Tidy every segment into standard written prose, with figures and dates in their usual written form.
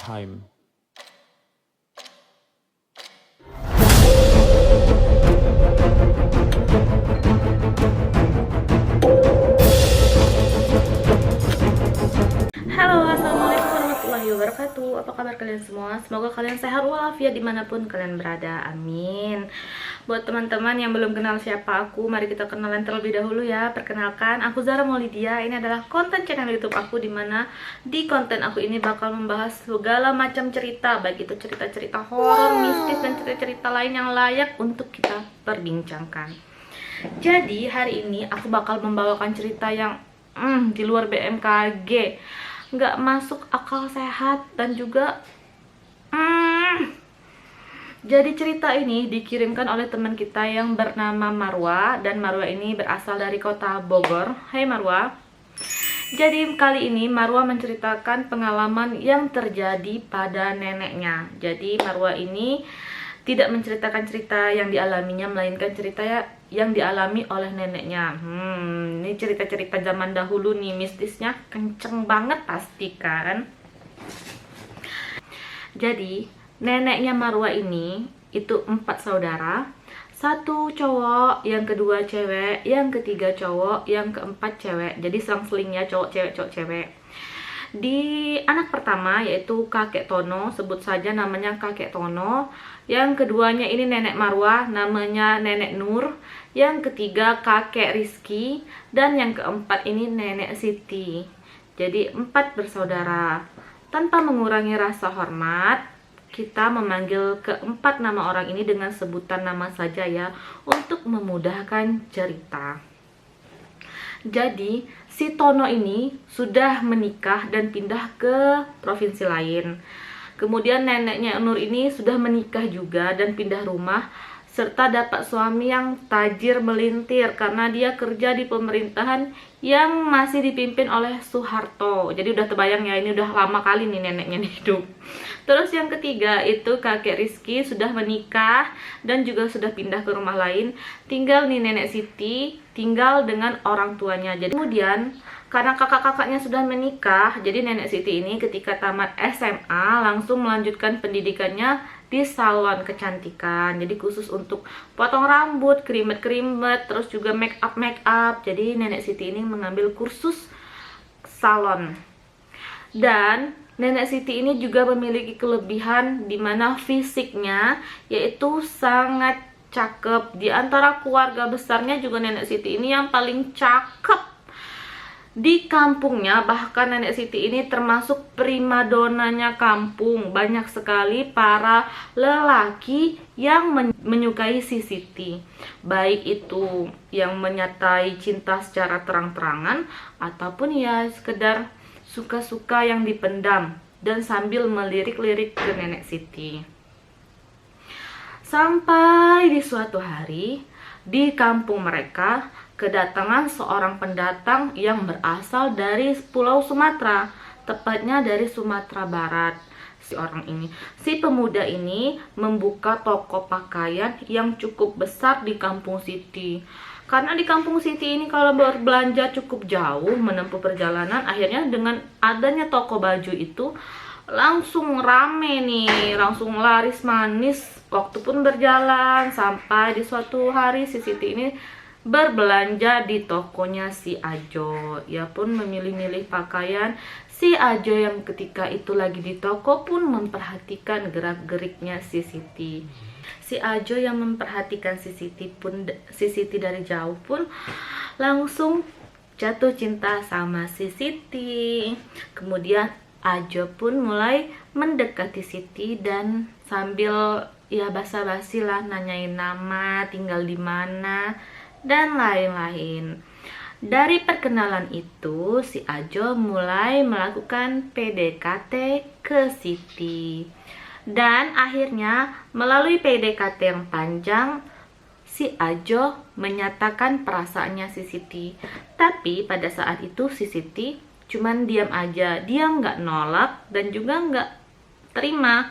time. Halo, assalamualaikum warahmatullahi wabarakatuh. Apa kabar kalian semua? Semoga kalian sehat walafiat dimanapun kalian berada, amin. Buat teman-teman yang belum kenal siapa aku, mari kita kenalan terlebih dahulu ya. Perkenalkan, aku Zara Maulidia. Ini adalah konten channel YouTube aku, dimana di konten aku ini bakal membahas segala macam cerita, baik itu cerita-cerita horor, mistis, dan cerita-cerita lain yang layak untuk kita perbincangkan. Jadi hari ini aku bakal membawakan cerita yang di luar BMKG, nggak masuk akal sehat, dan juga jadi cerita ini dikirimkan oleh teman kita yang bernama Marwa, dan Marwa ini berasal dari kota Bogor. Hai Marwa. Jadi kali ini Marwa menceritakan pengalaman yang terjadi pada neneknya. Jadi Marwa ini tidak menceritakan cerita yang dialaminya, melainkan cerita yang dialami oleh neneknya. Ini cerita-cerita zaman dahulu nih, mistisnya kenceng banget pasti kan. Jadi neneknya Marwa ini itu 4 saudara, 1 cowok, yang kedua cewek, yang ketiga cowok, yang keempat cewek. Jadi selang-seling ya, cowok cewek. Di anak pertama yaitu kakek Tono, sebut saja namanya kakek Tono. Yang keduanya ini nenek Marwa, namanya nenek Nur. Yang ketiga kakek Rizky, dan yang keempat ini nenek Siti. Jadi 4 bersaudara. Tanpa mengurangi rasa hormat, kita memanggil keempat nama orang ini dengan sebutan nama saja ya, untuk memudahkan cerita. Jadi si Tono ini sudah menikah dan pindah ke provinsi lain. Kemudian neneknya Nur ini sudah menikah juga dan pindah rumah, serta dapat suami yang tajir melintir karena dia kerja di pemerintahan yang masih dipimpin oleh Soeharto. Jadi udah terbayang ya, ini udah lama kali nih neneknya hidup. Terus yang ketiga itu kakek Rizky sudah menikah dan juga sudah pindah ke rumah lain. Tinggal nih nenek Siti, tinggal dengan orang tuanya. Jadi kemudian karena kakak-kakaknya sudah menikah, jadi nenek Siti ini ketika tamat SMA langsung melanjutkan pendidikannya di salon kecantikan. Jadi khusus untuk potong rambut, kerimet-kerimet, terus juga make up. Jadi nenek Siti ini mengambil kursus salon. Dan nenek Siti ini juga memiliki kelebihan di mana fisiknya yaitu sangat cakep. Di antara keluarga besarnya juga nenek Siti ini yang paling cakep di kampungnya. Bahkan nenek Siti ini termasuk primadonanya kampung. Banyak sekali para lelaki yang menyukai si Siti, baik itu yang menyatai cinta secara terang-terangan ataupun ya sekedar suka-suka yang dipendam dan sambil melirik-lirik ke nenek Siti. Sampai di suatu hari di kampung mereka kedatangan seorang pendatang yang berasal dari Pulau Sumatera, tepatnya dari Sumatera Barat. Si pemuda ini membuka toko pakaian yang cukup besar di kampung Siti. Karena di kampung Siti ini kalau berbelanja cukup jauh menempuh perjalanan, akhirnya dengan adanya toko baju itu langsung rame nih, langsung laris manis. Waktu pun berjalan sampai di suatu hari si Siti ini berbelanja di tokonya si Ajo. Ia pun memilih-milih pakaian. Si Ajo yang ketika itu lagi di toko pun memperhatikan gerak-geriknya si Siti. Si Ajo yang memperhatikan si Siti dari jauh pun langsung jatuh cinta sama si Siti. Kemudian Ajo pun mulai mendekati Siti dan sambil ya basa-basi lah nanyain nama, tinggal di mana, dan lain-lain. Dari perkenalan itu, si Ajo mulai melakukan PDKT ke Siti. Dan akhirnya melalui PDKT yang panjang, si Ajo menyatakan perasaannya si Siti. Tapi pada saat itu si Siti cuman diam aja. Dia nggak nolak dan juga nggak terima.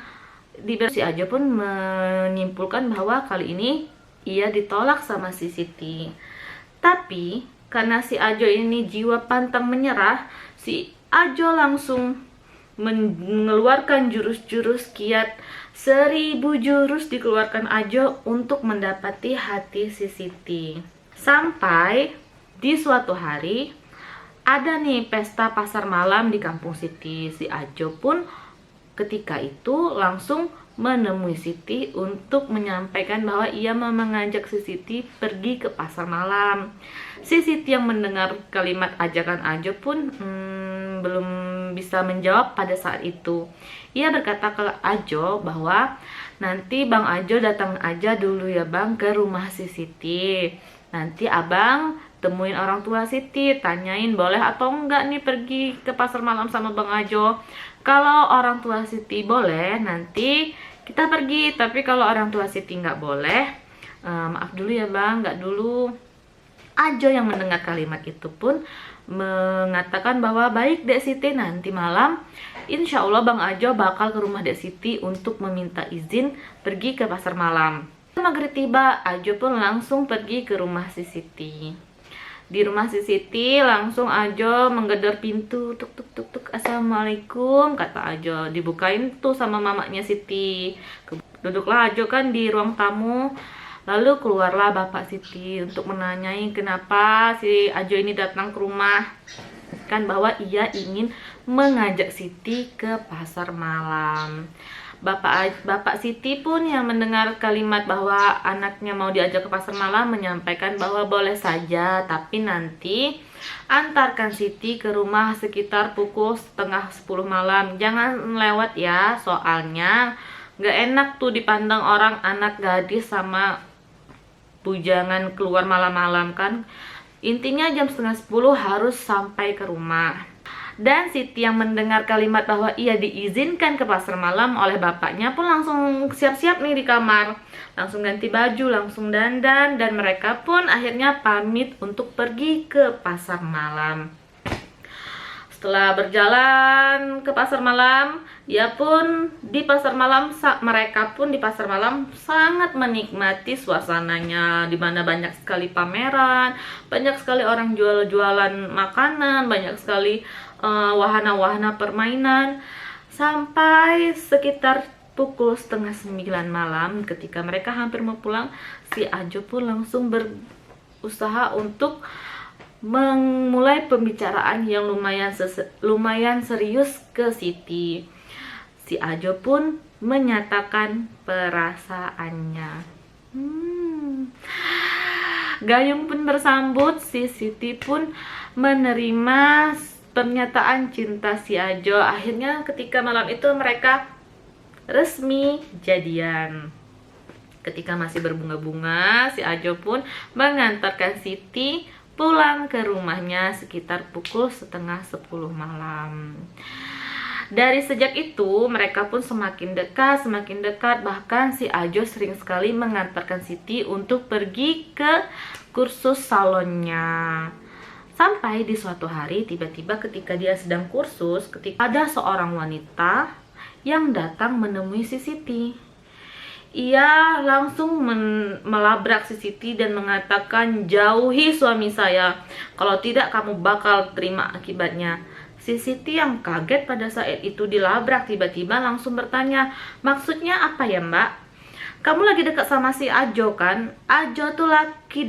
Si Ajo pun menyimpulkan bahwa kali ini ia ditolak sama si Siti. Tapi karena si Ajo ini jiwa pantang menyerah, si Ajo langsung mengeluarkan jurus-jurus kiat, 1000 jurus dikeluarkan Ajo untuk mendapati hati si Siti. Sampai di suatu hari ada nih pesta pasar malam di kampung Siti. Si Ajo pun ketika itu langsung menemui Siti untuk menyampaikan bahwa ia mau mengajak si Siti pergi ke pasar malam. Si Siti yang mendengar kalimat ajakan Ajo pun belum bisa menjawab pada saat itu. Ia berkata ke Ajo bahwa nanti Bang Ajo datang aja dulu ya Bang ke rumah si Siti. Nanti Abang temuin orang tua Siti, tanyain boleh atau enggak nih pergi ke pasar malam sama Bang Ajo. Kalau orang tua Siti boleh, nanti kita pergi. Tapi kalau orang tua Siti nggak boleh, maaf dulu ya Bang, nggak dulu. Ajo yang mendengar kalimat itu pun mengatakan bahwa baik Dek Siti, nanti malam insya Allah Bang Ajo bakal ke rumah Dek Siti untuk meminta izin pergi ke pasar malam. Maghrib tiba, Ajo pun langsung pergi ke rumah si Siti. Di rumah si Siti langsung Ajo menggedor pintu, tuk tuk tuk tuk, assalamualaikum, kata Ajo. Dibukain tuh sama mamanya Siti. Duduklah Ajo kan di ruang tamu. Lalu keluarlah bapak Siti untuk menanyai kenapa si Ajo ini datang ke rumah. Kan bahwa ia ingin mengajak Siti ke pasar malam. Bapak Siti pun yang mendengar kalimat bahwa anaknya mau diajak ke pasar malam menyampaikan bahwa boleh saja, tapi nanti antarkan Siti ke rumah sekitar pukul setengah 10 malam. Jangan lewat ya, soalnya gak enak tuh dipandang orang anak gadis sama bujangan keluar malam-malam kan. Intinya jam setengah 10 harus sampai ke rumah. Dan Siti yang mendengar kalimat bahwa ia diizinkan ke pasar malam oleh bapaknya pun langsung siap-siap nih di kamar. Langsung ganti baju, langsung dandan, dan mereka pun akhirnya pamit untuk pergi ke pasar malam. Setelah berjalan ke pasar malam, mereka pun di pasar malam sangat menikmati suasananya, di mana banyak sekali pameran, banyak sekali orang jualan makanan, banyak sekali wahana-wahana permainan. Sampai sekitar pukul setengah 9 malam, ketika mereka hampir mau pulang, si Ajo pun langsung berusaha untuk memulai pembicaraan yang lumayan serius ke Siti. Si Ajo pun menyatakan perasaannya. Gayung pun bersambut, si Siti pun menerima pernyataan cinta si Ajo. Akhirnya ketika malam itu mereka resmi jadian. Ketika masih berbunga-bunga, si Ajo pun mengantarkan Siti pulang ke rumahnya sekitar pukul setengah 10 malam. Dari sejak itu mereka pun semakin dekat, bahkan si Ajo sering sekali mengantarkan Siti untuk pergi ke kursus salonnya. Sampai di suatu hari tiba-tiba ketika dia sedang kursus, ketika ada seorang wanita yang datang menemui si Siti. Ia langsung melabrak si Siti dan mengatakan, jauhi suami saya, kalau tidak kamu bakal terima akibatnya. Si Siti yang kaget pada saat itu dilabrak tiba-tiba langsung bertanya, maksudnya apa ya Mbak? Kamu lagi dekat sama si Ajo kan? Ajo tuh laki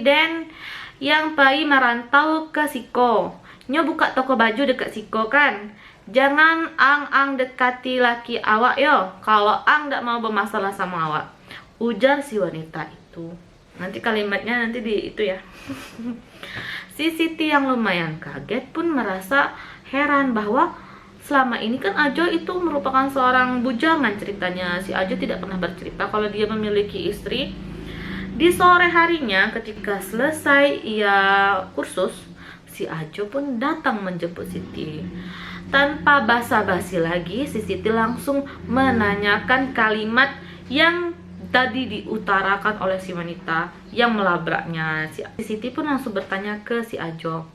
den yang pai merantau ke Siko. Nyo buka toko baju dekat Siko kan? Jangan ang dekati laki awak yo, kalau ang ndak mau bermasalah sama awak, ujar si wanita itu. Nanti kalimatnya nanti di itu ya. Si Siti yang lumayan kaget pun merasa heran bahwa selama ini kan Ajo itu merupakan seorang bujangan ceritanya. Si Ajo tidak pernah bercerita kalau dia memiliki istri. Di sore harinya ketika selesai ia kursus, si Ajo pun datang menjemput Siti. Tanpa basa-basi lagi, si Siti langsung menanyakan kalimat yang tadi diutarakan oleh si wanita yang melabraknya. Si Siti pun langsung bertanya ke si Ajo,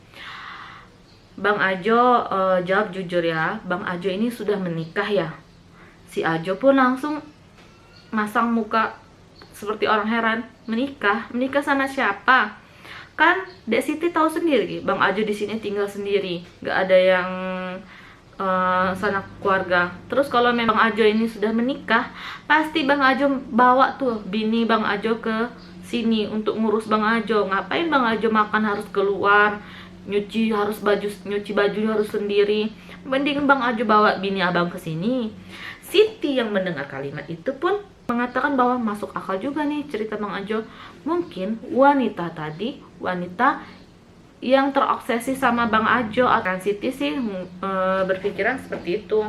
Bang Ajo, jawab jujur ya, Bang Ajo ini sudah menikah ya? Si Ajo pun langsung masang muka seperti orang heran. Menikah sama siapa? Kan Dek Siti tahu sendiri, Bang Ajo di sini tinggal sendiri, gak ada yang sanak keluarga. Terus kalau memang Bang Ajo ini sudah menikah, pasti Bang Ajo bawa tuh bini Bang Ajo ke sini untuk ngurus Bang Ajo. Ngapain Bang Ajo makan harus keluar, nyuci baju harus sendiri. Mending Bang Ajo bawa bini abang ke sini. Siti yang mendengar kalimat itu pun mengatakan bahwa masuk akal juga nih cerita Bang Ajo. Mungkin wanita yang terobsesi sama Bang Ajo akan Siti sih berpikiran seperti itu.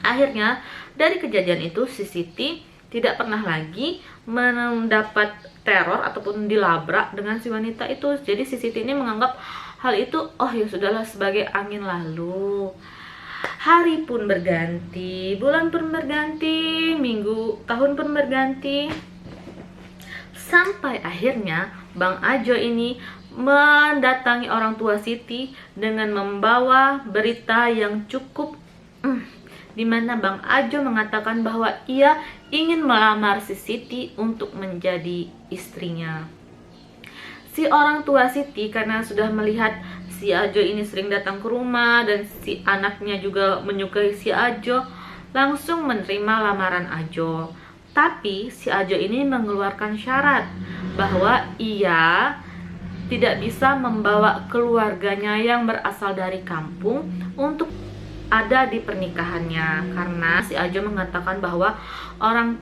Akhirnya dari kejadian itu si Siti tidak pernah lagi mendapat teror ataupun dilabrak dengan si wanita itu. Jadi si Siti ini menganggap hal itu oh ya sudahlah sebagai angin lalu. Hari pun berganti, bulan pun berganti, minggu, tahun pun berganti. Sampai akhirnya Bang Ajo ini mendatangi orang tua Siti dengan membawa berita yang cukup di mana Bang Ajo mengatakan bahwa ia ingin melamar si Siti untuk menjadi istrinya. Si orang tua Siti karena sudah melihat si Ajo ini sering datang ke rumah dan si anaknya juga menyukai si Ajo, langsung menerima lamaran Ajo. Tapi si Ajo ini mengeluarkan syarat bahwa ia tidak bisa membawa keluarganya yang berasal dari kampung untuk ada di pernikahannya, karena si Ajo mengatakan bahwa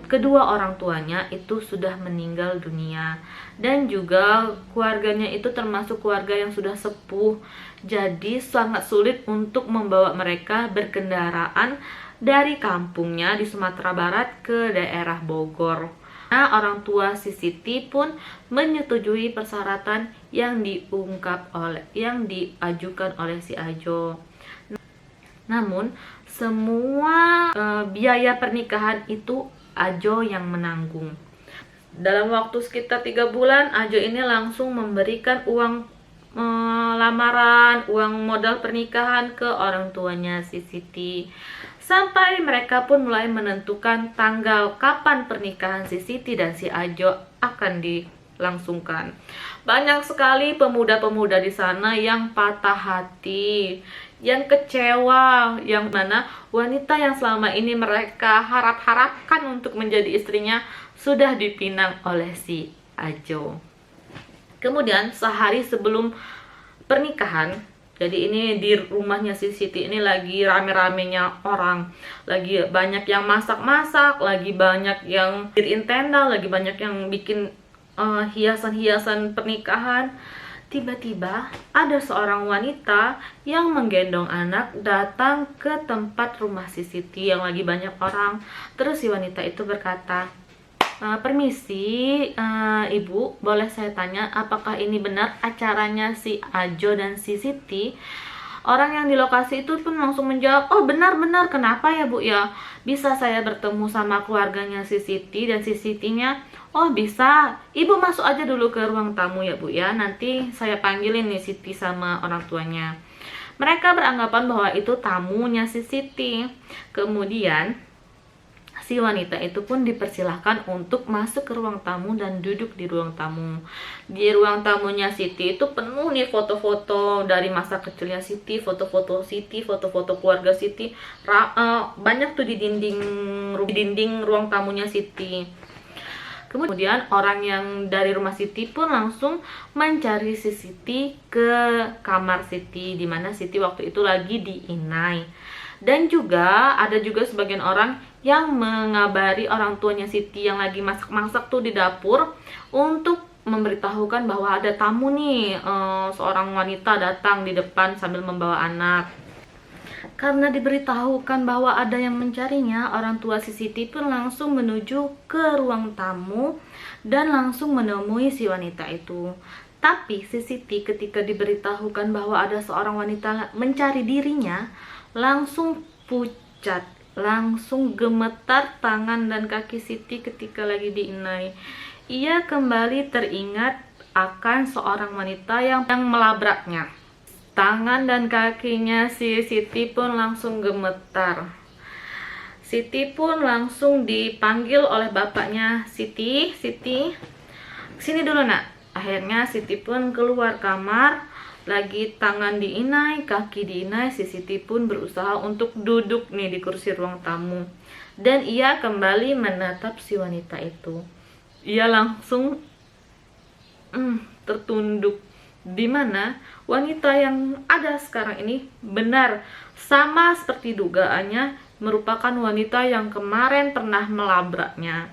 kedua orang tuanya itu sudah meninggal dunia dan juga keluarganya itu termasuk keluarga yang sudah sepuh. Jadi sangat sulit untuk membawa mereka berkendaraan dari kampungnya di Sumatera Barat ke daerah Bogor. Nah, orang tua si Siti pun menyetujui persyaratan yang diajukan oleh si Ajo. Namun, semua biaya pernikahan itu Ajo yang menanggung. Dalam waktu sekitar 3 bulan, Ajo ini langsung memberikan uang lamaran, uang modal pernikahan ke orang tuanya si Siti. Sampai mereka pun mulai menentukan tanggal kapan pernikahan si Siti dan si Ajo akan dilangsungkan. Banyak sekali pemuda-pemuda di sana yang patah hati, yang kecewa, yang mana wanita yang selama ini mereka harapkan untuk menjadi istrinya sudah dipinang oleh si Ajo. Kemudian sehari sebelum pernikahan, jadi ini di rumahnya si Siti ini lagi rame-ramenya orang, lagi banyak yang masak-masak, lagi banyak yang diriin tenda, lagi banyak yang bikin hiasan-hiasan pernikahan. Tiba-tiba ada seorang wanita yang menggendong anak datang ke tempat rumah si Siti yang lagi banyak orang. Terus si wanita itu berkata, permisi ibu, boleh saya tanya apakah ini benar acaranya si Ajo dan si Siti? Orang yang di lokasi itu pun langsung menjawab, oh benar-benar, kenapa ya bu ya? Bisa saya bertemu sama keluarganya si Siti dan si Sitinya? Oh bisa, ibu masuk aja dulu ke ruang tamu ya bu ya, nanti saya panggilin nih Siti sama orang tuanya. Mereka beranggapan bahwa itu tamunya si Siti. Kemudian si wanita itu pun dipersilahkan untuk masuk ke ruang tamu dan duduk di ruang tamu. Di ruang tamunya Siti itu penuh nih foto-foto dari masa kecilnya Siti, foto-foto keluarga Siti. Banyak tuh di dinding ruang tamunya Siti. Kemudian orang yang dari rumah Siti pun langsung mencari si Siti ke kamar Siti, di mana Siti waktu itu lagi diinai. Dan juga ada juga sebagian orang yang mengabari orang tuanya Siti yang lagi masak-masak tuh di dapur untuk memberitahukan bahwa ada tamu nih, seorang wanita datang di depan sambil membawa anak. Karena diberitahukan bahwa ada yang mencarinya, orang tua si Siti pun langsung menuju ke ruang tamu dan langsung menemui si wanita itu. Tapi si Siti ketika diberitahukan bahwa ada seorang wanita mencari dirinya, langsung pucat, langsung gemetar tangan dan kaki Siti ketika lagi diinai. Ia kembali teringat akan seorang wanita yang melabraknya. Tangan dan kakinya si Siti pun langsung gemetar. Siti pun langsung dipanggil oleh bapaknya. Siti, sini dulu nak. Akhirnya Siti pun keluar kamar, lagi tangan diinai, kaki diinai, si Siti pun berusaha untuk duduk nih di kursi ruang tamu. Dan ia kembali menatap si wanita itu. Ia langsung tertunduk, di mana wanita yang ada sekarang ini benar sama seperti dugaannya merupakan wanita yang kemarin pernah melabraknya.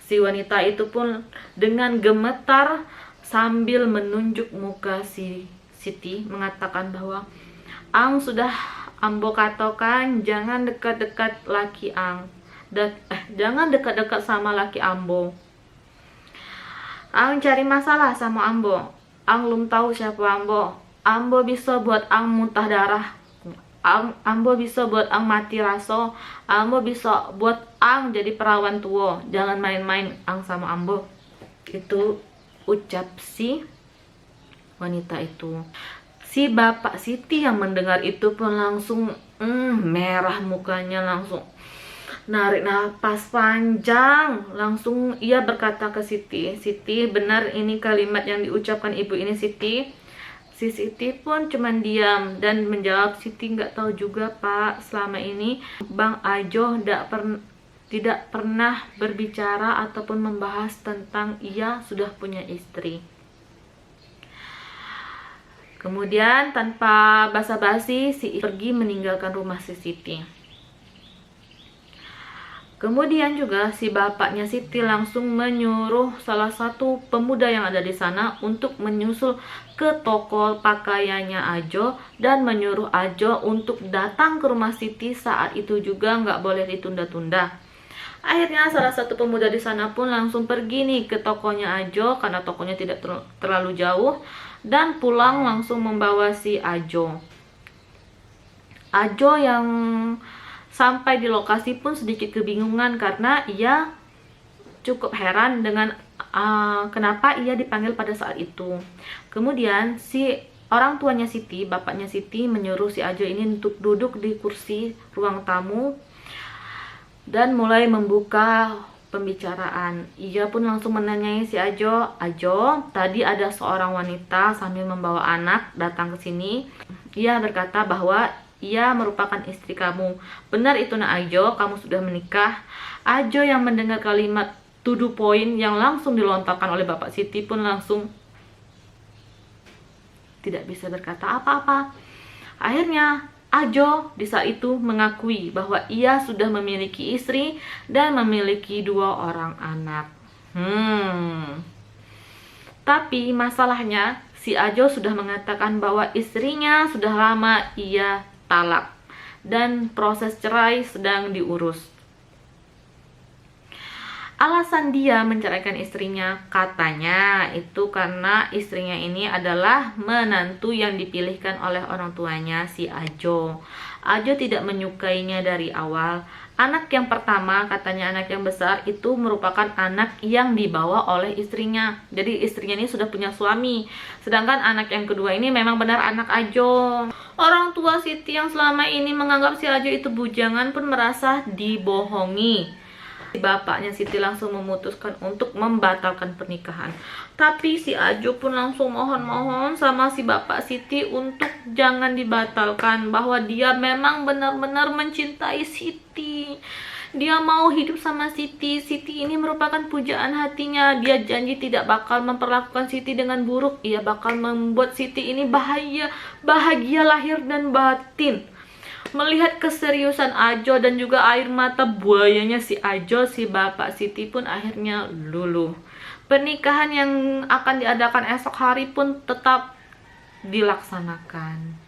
Si wanita itu pun dengan gemetar sambil menunjuk muka si Siti mengatakan bahwa Ang sudah ambo katakan jangan dekat-dekat laki Ang. Jangan dekat-dekat sama laki ambo. Ang cari masalah sama ambo. Ang belum tahu siapa ambo. Ambo bisa buat Ang muntah darah. Ambo bisa buat Ang mati raso. Ambo bisa buat Ang jadi perawan tua. Jangan main-main Ang sama ambo. Itu ucap si wanita itu. Si bapak Siti yang mendengar itu pun langsung merah mukanya, langsung narik napas panjang. Langsung ia berkata ke Siti, Siti, benar ini kalimat yang diucapkan ibu ini, Siti? Si Siti pun cuman diam dan menjawab, Siti nggak tahu juga Pak, selama ini Bang Ajo tidak pernah berbicara ataupun membahas tentang ia sudah punya istri. Kemudian tanpa basa-basi si pergi meninggalkan rumah si Siti. Kemudian juga si bapaknya Siti langsung menyuruh salah satu pemuda yang ada di sana untuk menyusul ke toko pakaiannya Ajo dan menyuruh Ajo untuk datang ke rumah Siti saat itu juga, nggak boleh ditunda-tunda. Akhirnya salah satu pemuda di sana pun langsung pergi nih ke tokonya Ajo karena tokonya tidak terlalu jauh dan pulang langsung membawa si Ajo. Ajo yang sampai di lokasi pun sedikit kebingungan karena ia cukup heran dengan kenapa ia dipanggil pada saat itu. Kemudian si orang tuanya Siti, bapaknya Siti menyuruh si Ajo ini untuk duduk di kursi ruang tamu dan mulai membuka pembicaraan. Ia pun langsung menanyai si Ajo, Ajo, tadi ada seorang wanita sambil membawa anak datang ke sini. Ia berkata bahwa ia merupakan istri kamu. Benar itu nak Ajo, kamu sudah menikah? Ajo yang mendengar kalimat to the point yang langsung dilontarkan oleh bapak Siti pun langsung tidak bisa berkata apa-apa. Akhirnya Ajo di saat itu mengakui bahwa ia sudah memiliki istri dan memiliki 2 orang anak. Tapi masalahnya si Ajo sudah mengatakan bahwa istrinya sudah lama ia talak dan proses cerai sedang diurus. Alasan dia menceraikan istrinya katanya itu karena istrinya ini adalah menantu yang dipilihkan oleh orang tuanya si Ajo. Ajo tidak menyukainya dari awal. Anak yang pertama, katanya anak yang besar, itu merupakan anak yang dibawa oleh istrinya. Jadi istrinya ini sudah punya suami. Sedangkan anak yang kedua ini memang benar anak Ajo. Orang tua Siti yang selama ini menganggap si Ajo itu bujangan pun merasa dibohongi. Bapaknya Siti langsung memutuskan untuk membatalkan pernikahan. Tapi si Ajo pun langsung mohon-mohon sama si bapak Siti untuk jangan dibatalkan, bahwa dia memang benar-benar mencintai Siti. Dia mau hidup sama Siti. Siti ini merupakan pujaan hatinya. Dia janji tidak bakal memperlakukan Siti dengan buruk. Ia bakal membuat Siti ini bahagia lahir dan batin. Melihat keseriusan Ajo dan juga air mata buayanya si Ajo, si bapak Siti pun akhirnya luluh. Pernikahan yang akan diadakan esok hari pun tetap dilaksanakan.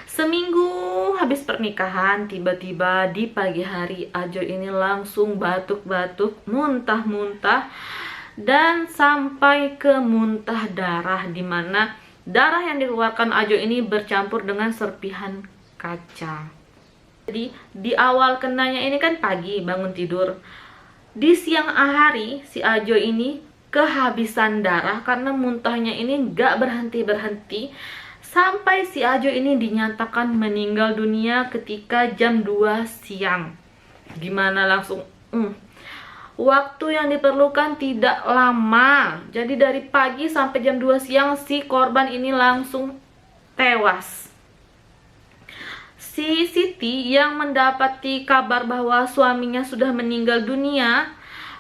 Seminggu habis pernikahan, tiba-tiba di pagi hari Ajo ini langsung batuk-batuk, muntah-muntah, dan sampai ke muntah darah, dimana darah yang dikeluarkan Ajo ini bercampur dengan serpihan kaca. Jadi di awal kenanya ini kan pagi bangun tidur. Di siang hari si Ajo ini kehabisan darah karena muntahnya ini gak berhenti-berhenti sampai si Ajo ini dinyatakan meninggal dunia ketika jam 2 siang. Gimana langsung waktu yang diperlukan tidak lama. Jadi dari pagi sampai jam 2 siang si korban ini langsung tewas. Si Siti yang mendapati kabar bahwa suaminya sudah meninggal dunia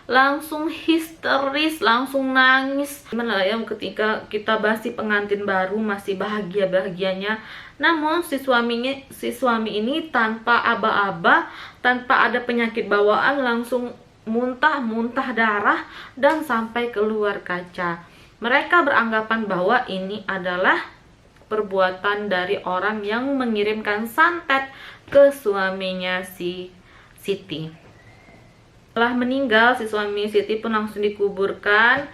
langsung histeris, langsung nangis. Gimana ya ketika kita masih pengantin baru, masih bahagia-bahagianya, namun si suami ini tanpa aba-aba, tanpa ada penyakit bawaan, langsung muntah darah dan sampai keluar kaca. Mereka beranggapan bahwa ini adalah perbuatan dari orang yang mengirimkan santet ke suaminya si Siti. Setelah meninggal, si suami Siti pun langsung dikuburkan.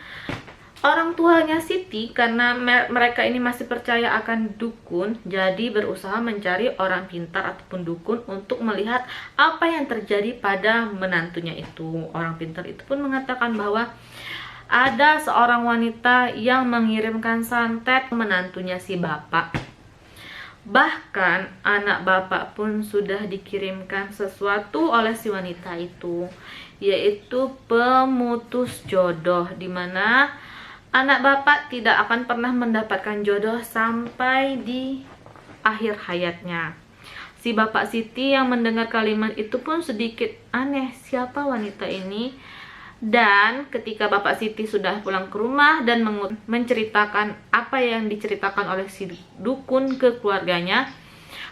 Orang tuanya Siti, karena mereka ini masih percaya akan dukun, jadi berusaha mencari orang pintar ataupun dukun untuk melihat apa yang terjadi pada menantunya itu. Orang pintar itu pun mengatakan bahwa ada seorang wanita yang mengirimkan santet menantunya si bapak. Bahkan anak bapak pun sudah dikirimkan sesuatu oleh si wanita itu, yaitu pemutus jodoh, dimana anak bapak tidak akan pernah mendapatkan jodoh sampai di akhir hayatnya. Si bapak Siti yang mendengar kalimat itu pun sedikit aneh, siapa wanita ini? Dan ketika bapak Siti sudah pulang ke rumah dan menceritakan apa yang diceritakan oleh si dukun ke keluarganya,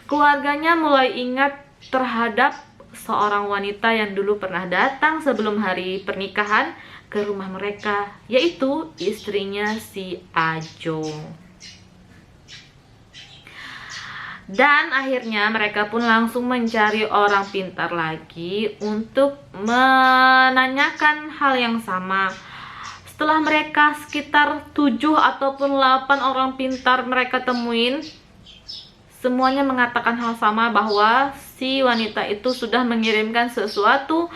keluarganya mulai ingat terhadap seorang wanita yang dulu pernah datang sebelum hari pernikahan ke rumah mereka, yaitu istrinya si Ajo. Dan akhirnya mereka pun langsung mencari orang pintar lagi untuk menanyakan hal yang sama. Setelah mereka sekitar 7 ataupun 8 orang pintar mereka temuin, semuanya mengatakan hal sama, bahwa si wanita itu sudah mengirimkan sesuatu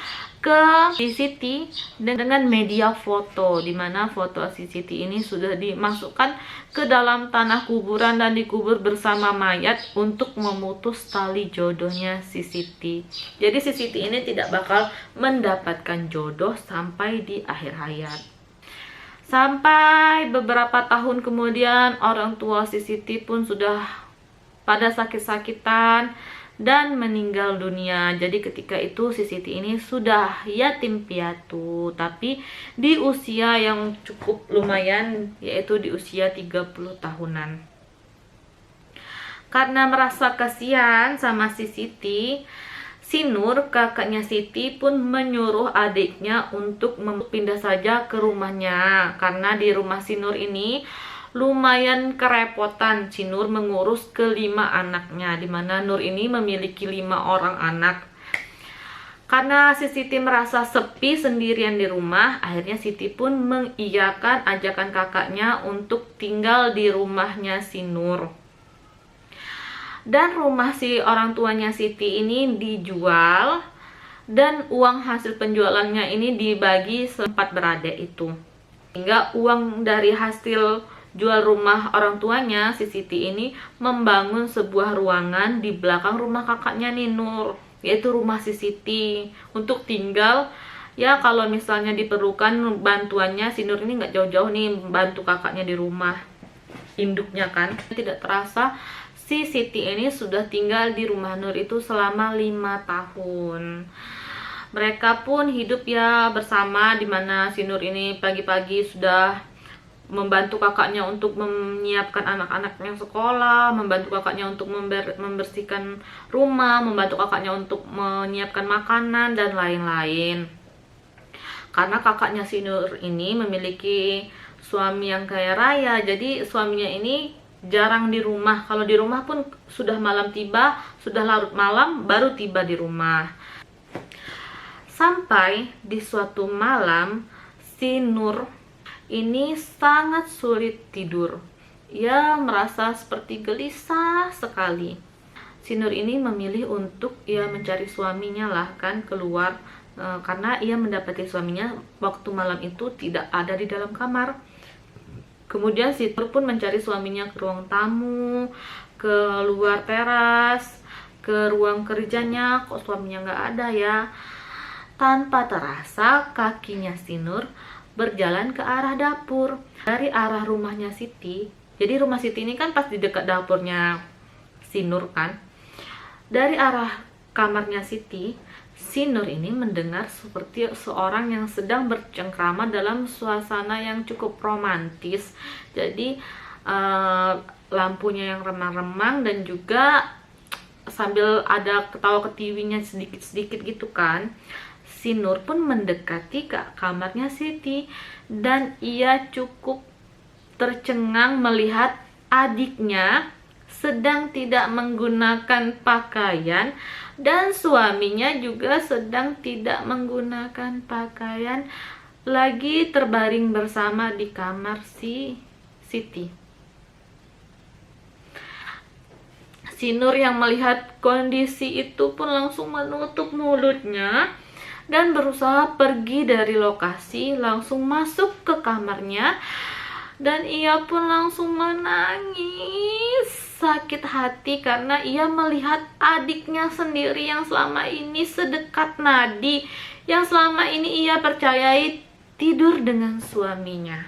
ke si Siti dengan media foto, dimana foto si Siti ini sudah dimasukkan ke dalam tanah kuburan dan dikubur bersama mayat untuk memutus tali jodohnya si Siti. Jadi si Siti ini tidak bakal mendapatkan jodoh sampai di akhir hayat. Sampai beberapa tahun kemudian orang tua si Siti pun sudah pada sakit-sakitan dan meninggal dunia. Jadi ketika itu si Siti ini sudah yatim piatu, tapi di usia yang cukup lumayan, yaitu di usia 30 tahunan. Karena merasa kasihan sama si Siti, si Nur, kakaknya Siti, pun menyuruh adiknya untuk pindah saja ke rumahnya. Karena di rumah si Nur ini lumayan kerepotan si Nur mengurus kelima anaknya, dimana Nur ini memiliki 5 orang anak. Karena si Siti merasa sepi sendirian di rumah, akhirnya Siti pun mengiyakan ajakan kakaknya untuk tinggal di rumahnya si Nur. Dan rumah si orang tuanya Siti ini dijual, dan uang hasil penjualannya ini dibagi sempat beradik itu. Hingga uang dari hasil jual rumah orang tuanya, si Siti ini membangun sebuah ruangan di belakang rumah kakaknya nih Nur, yaitu rumah si Siti, untuk tinggal. Ya kalau misalnya diperlukan bantuannya, si Nur ini nggak jauh-jauh nih bantu kakaknya di rumah induknya kan. Tidak terasa si Siti ini sudah tinggal di rumah Nur itu selama 5 tahun. Mereka pun hidup ya bersama, dimana si Nur ini pagi-pagi sudah membantu kakaknya untuk menyiapkan anak-anaknya sekolah, membantu kakaknya untuk membersihkan rumah, membantu kakaknya untuk menyiapkan makanan dan lain-lain. Karena kakaknya si Nur ini memiliki suami yang kaya raya, jadi suaminya ini jarang di rumah. Kalau di rumah pun sudah malam tiba, sudah larut malam baru tiba di rumah. Sampai di suatu malam si Nur ini sangat sulit tidur. Ia merasa seperti gelisah sekali. Si Nur ini memilih untuk mencari suaminya lah kan keluar, karena ia mendapati suaminya waktu malam itu tidak ada di dalam kamar. Kemudian si Nur pun mencari suaminya ke ruang tamu, ke luar teras, ke ruang kerjanya, kok suaminya nggak ada ya. Tanpa terasa kakinya si Nur berjalan ke arah dapur. Dari arah rumahnya Siti Jadi rumah Siti ini kan pas di dekat dapurnya si Nur kan. Dari arah kamarnya Siti, si Nur ini mendengar seperti seorang yang sedang bercengkrama dalam suasana yang cukup romantis. Jadi lampunya yang remang-remang dan juga sambil ada ketawa ketiwinya sedikit-sedikit gitu kan. Si Nur pun mendekati ke kamarnya Siti dan ia cukup tercengang melihat adiknya sedang tidak menggunakan pakaian dan suaminya juga sedang tidak menggunakan pakaian, lagi terbaring bersama di kamar si Siti. Si Nur yang melihat kondisi itu pun langsung menutup mulutnya dan berusaha pergi dari lokasi, langsung masuk ke kamarnya. Dan ia pun langsung menangis sakit hati karena ia melihat adiknya sendiri yang selama ini sedekat nadi, yang selama ini ia percayai tidur dengan suaminya.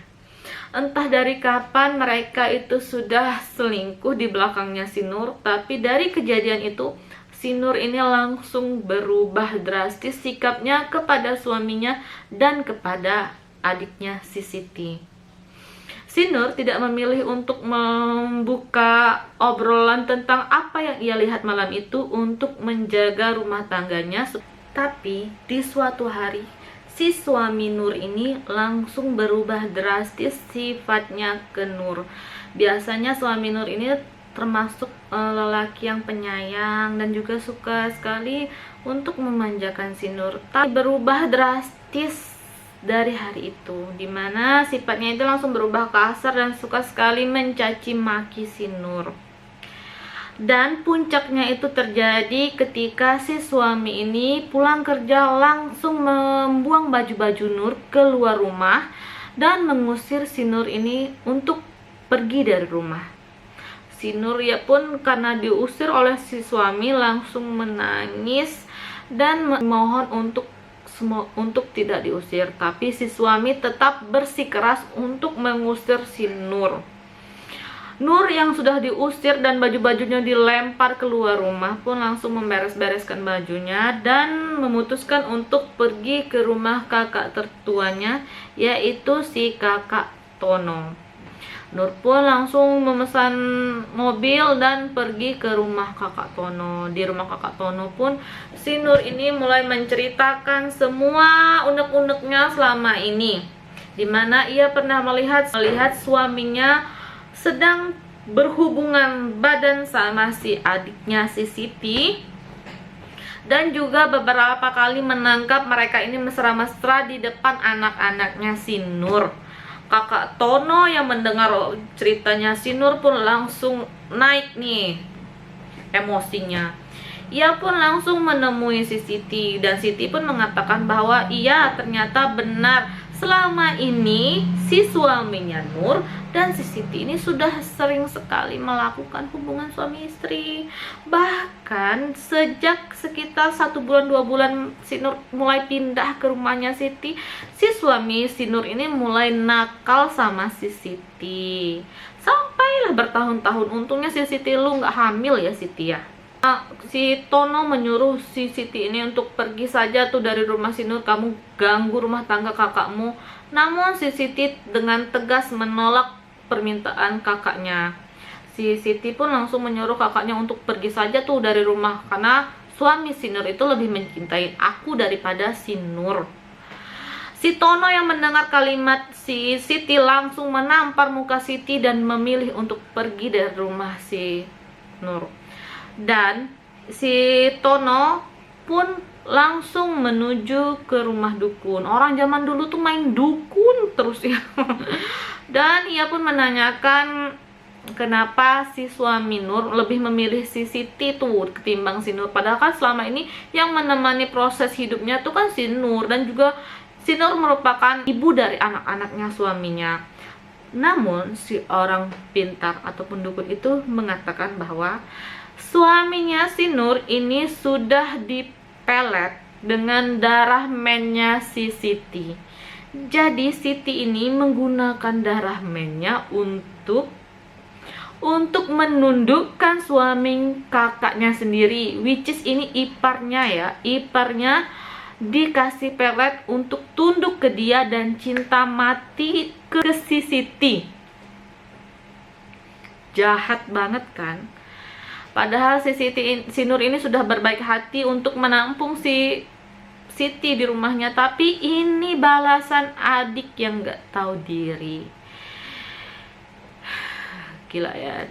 Entah dari kapan mereka itu sudah selingkuh di belakangnya si Nur, tapi dari kejadian itu si Nur ini langsung berubah drastis sikapnya kepada suaminya dan kepada adiknya si Siti. Si Nur tidak memilih untuk membuka obrolan tentang apa yang ia lihat malam itu untuk menjaga rumah tangganya. Tapi di suatu hari, si suami Nur ini langsung berubah drastis sifatnya ke Nur. Biasanya suami Nur ini termasuk lelaki yang penyayang dan juga suka sekali untuk memanjakan si Nur. Tapi berubah drastis dari hari itu, dimana sifatnya itu langsung berubah kasar dan suka sekali mencaci maki si Nur. Dan puncaknya itu terjadi ketika si suami ini pulang kerja langsung membuang baju-baju Nur keluar rumah dan mengusir si Nur ini untuk pergi dari rumah. Si Nur ya pun karena diusir oleh si suami langsung menangis dan memohon untuk tidak diusir, tapi si suami tetap bersikeras untuk mengusir si Nur. Nur yang sudah diusir dan baju-bajunya dilempar keluar rumah pun langsung memberes-bereskan bajunya dan memutuskan untuk pergi ke rumah kakak tertuanya, yaitu si kakak Tono. Nur pun langsung memesan mobil dan pergi ke rumah kakak Tono. Di rumah kakak Tono pun si Nur ini mulai menceritakan semua unek-uneknya selama ini, dimana ia pernah melihat suaminya sedang berhubungan badan sama si adiknya si Siti, dan juga beberapa kali menangkap mereka ini mesra-mesra di depan anak-anaknya si Nur. Kakak Tono yang mendengar ceritanya si Nur pun langsung naik nih emosinya. Ia pun langsung menemui si Siti dan Siti pun mengatakan bahwa iya ternyata benar selama ini si suaminya Nur dan si Siti ini sudah sering sekali melakukan hubungan suami istri. Bahkan sejak sekitar 1 bulan 2 bulan si Nur mulai pindah ke rumahnya Siti, si suami si Nur ini mulai nakal sama si Siti. Sampailah bertahun-tahun, untungnya si Siti lu nggak hamil ya Siti ya. Si Tono menyuruh si Siti ini untuk pergi saja tuh dari rumah si Nur, kamu ganggu rumah tangga kakakmu. Namun si Siti dengan tegas menolak permintaan kakaknya. Si Siti pun langsung menyuruh kakaknya untuk pergi saja tuh dari rumah, karena suami si Nur itu lebih mencintai aku daripada si Nur. Si Tono yang mendengar kalimat si Siti langsung menampar muka Siti dan memilih untuk pergi dari rumah si Nur. Dan si Tono pun langsung menuju ke rumah dukun. Orang zaman dulu tuh main dukun terus ya. Dan ia pun menanyakan kenapa si suami Nur lebih memilih si Siti tuh ketimbang si Nur. Padahal kan selama ini yang menemani proses hidupnya tuh kan si Nur, dan juga si Nur merupakan ibu dari anak-anaknya suaminya. Namun si orang pintar ataupun dukun itu mengatakan bahwa suaminya si Nur ini sudah dipelet dengan darah mennya si Siti. Jadi Siti ini menggunakan darah mennya untuk untuk menundukkan suami kakaknya sendiri, which is ini iparnya ya, iparnya dikasih pelet untuk tunduk ke dia dan cinta mati ke si Siti. Jahat banget kan? Padahal si Nur ini sudah berbaik hati untuk menampung si Siti di rumahnya, tapi ini balasan adik yang gak tahu diri. Gila ya.